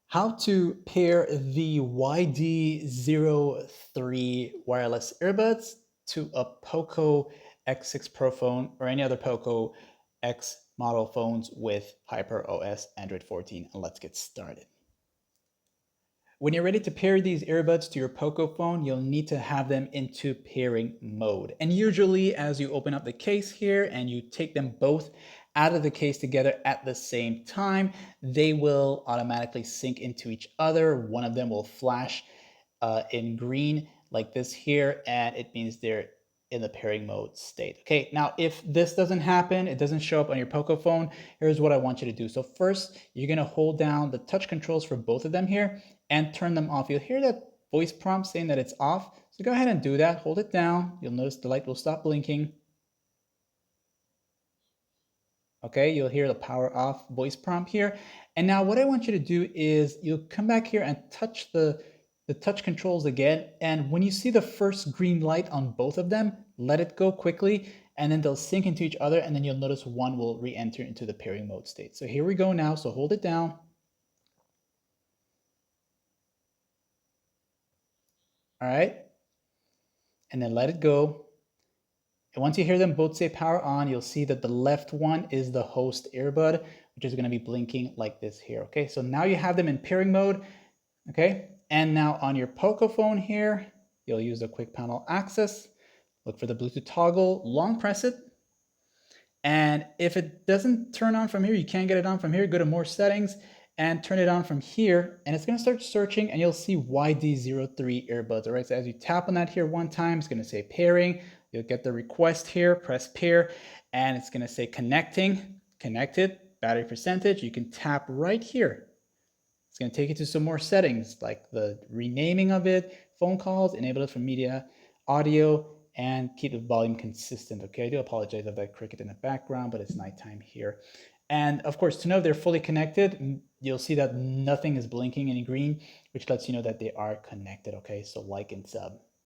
How to pair the YD03 wireless earbuds to a Poco X6 Pro phone or any other Poco X model phones with HyperOS Android 14. And let's get started. When you're ready to pair these earbuds to your Poco phone, you'll need to have them into pairing mode. And usually as you open up the case here and you take them both out of the case together at the same time, they will automatically sync into each other. One of them will flash in green like this here, and it means they're in the pairing mode state. Okay, now if this doesn't happen, it doesn't show up on your Poco phone, here's what I want you to do. So first, you're gonna hold down the touch controls for both of them here and turn them off. You'll hear that voice prompt saying that it's off. So go ahead and do that, hold it down. You'll notice the light will stop blinking. Okay, you'll hear the power off voice prompt here. And now what I want you to do is you'll come back here and touch the touch controls again. And when you see the first green light on both of them, let it go quickly and then they'll sync into each other. And then you'll notice one will re-enter into the pairing mode state. So here we go now. So hold it down. All right. And then let it go. And once you hear them both say power on, you'll see that the left one is the host earbud, which is going to be blinking like this here. Okay, so now you have them in pairing mode. Okay, and now on your Poco phone here, you'll use the quick panel access. Look for the Bluetooth toggle, long press it. And if it doesn't turn on from here, you can't get it on from here, go to more settings and turn it on from here. And it's going to start searching and you'll see YD03 earbuds. All right, so as you tap on that here one time, it's going to say pairing. You'll get the request here, press pair, and it's going to say connecting, connected, battery percentage. You can tap right here. It's going to take you to some more settings like the renaming of it, phone calls, enable it for media, audio, and keep the volume consistent. Okay, I do apologize for that cricket in the background, but it's nighttime here. And of course, to know if they're fully connected, you'll see that nothing is blinking in green, which lets you know that they are connected. Okay, so like and sub.